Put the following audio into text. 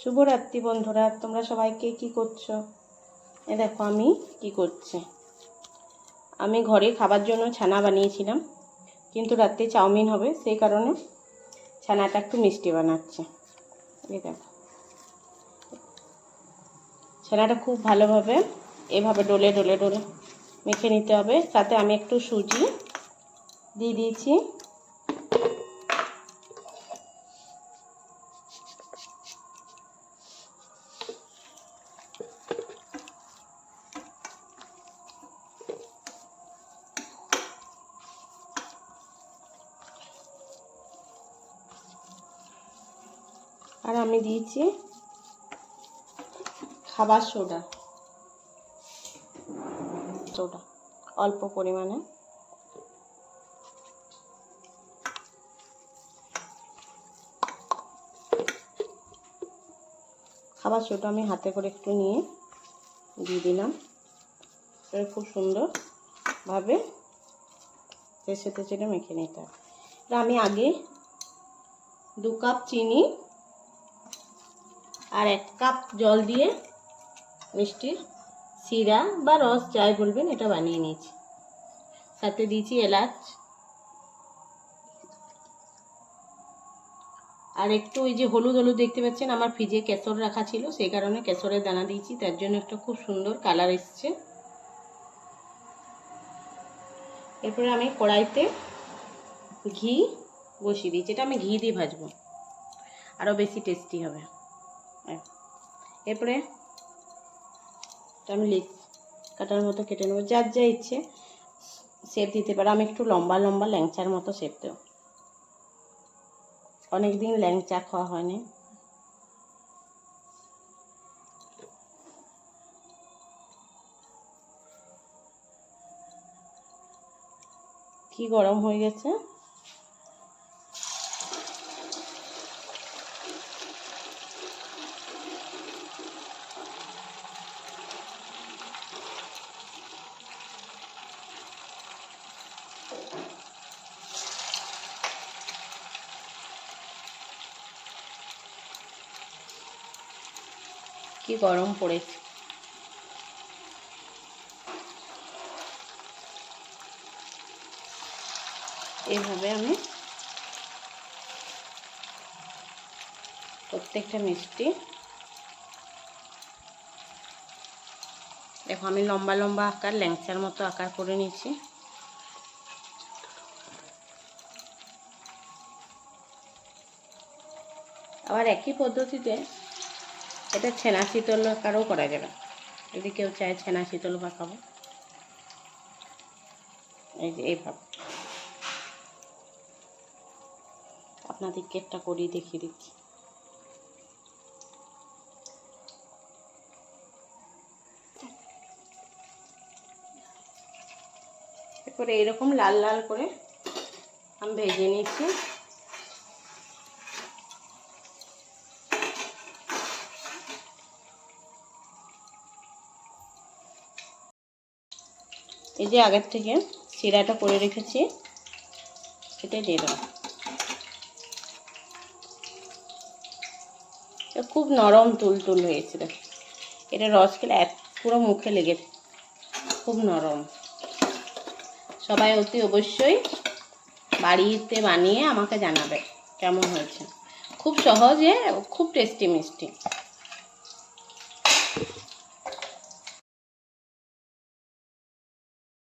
শুভরাত্রি বন্ধুরা, তোমরা সবাইকে কি করছো? দেখো আমি কি করছি। আমি ঘরে খাবার জন্য ছানা বানিয়েছিলাম, কিন্তু রাত্রে চাউমিন হবে, সেই কারণে ছানাটা একটু মিষ্টি বানাচ্ছি। এই দেখো, ছানাটা খুব ভালোভাবে এভাবে ডলে ডলে ডলে মেখে নিতে হবে। সাথে আমি একটু সুজি দিয়ে দিয়েছি। আর আমি দিয়েছি খাবার সোডা অল্প পরিমাণে। খাবার সোডা আমি হাতে করে একটু নিয়ে দিয়ে দিলাম। এটা খুব সুন্দরভাবে তেছে চেড়ে মেখে নিতে হবে। আমি আগে 2 কাপ চিনি আর 1 কাপ জল দিয়ে মিষ্টির শিরা বা রস যাই বলবেন এটা বানিয়ে নিয়েছি। সাথে দিয়েছি এলাচ আর একটু ওই যে হলুদ হলুদ দেখতে পাচ্ছেন, আমার ফ্রিজে কেশর রাখা ছিল, সেই কারণে কেশরের দানা দিয়েছি, তার জন্য একটা খুব সুন্দর কালার এসছে। এরপরে আমি কড়াইতে ঘি বসিয়ে দিয়েছি। এটা আমি ঘি দিয়ে ভাজবো, আরও বেশি টেস্টি হবে। এরপরে আমি লেগ কাটার মতো কেটে নেবো, যার যা ইচ্ছে শেপ দিতে পারে। আমি একটু লম্বা লম্বা ল্যাংচার মতো শেপ দেবো, অনেকদিন ল্যাংচা খাওয়া হয়নি। কি গরম হয়ে গেছে। কি গরম পড়েছে। এইভাবে আমি প্রত্যেকটা মিষ্টি দেখো আমি লম্বা লম্বা আকার ল্যাংচার মতো আকার করে নিয়েছি। আবার একই পদ্ধতিতে এটা ছেনা শীতল আকারও করা যাবে, যদি কেউ চায় ছেনা শীতল পাকাবো। এই যে এইভাবে আপনাদেরকে একটা করিয়ে দেখিয়ে দিচ্ছি। এরপরে এরকম লাল লাল করে আমি ভেজে নিচ্ছি। এই যে আগের থেকে শিরাটা করে রেখেছি, এটা দিয়ে দেবো। খুব নরম তুলতুল হয়েছিল, এটা রস খেলে পুরো মুখে লেগেছে, খুব নরম। সবাই অতি অবশ্যই বাড়িতে বানিয়ে আমাকে জানাবে কেমন হয়েছে। খুব সহজে, খুব টেস্টি মিষ্টি।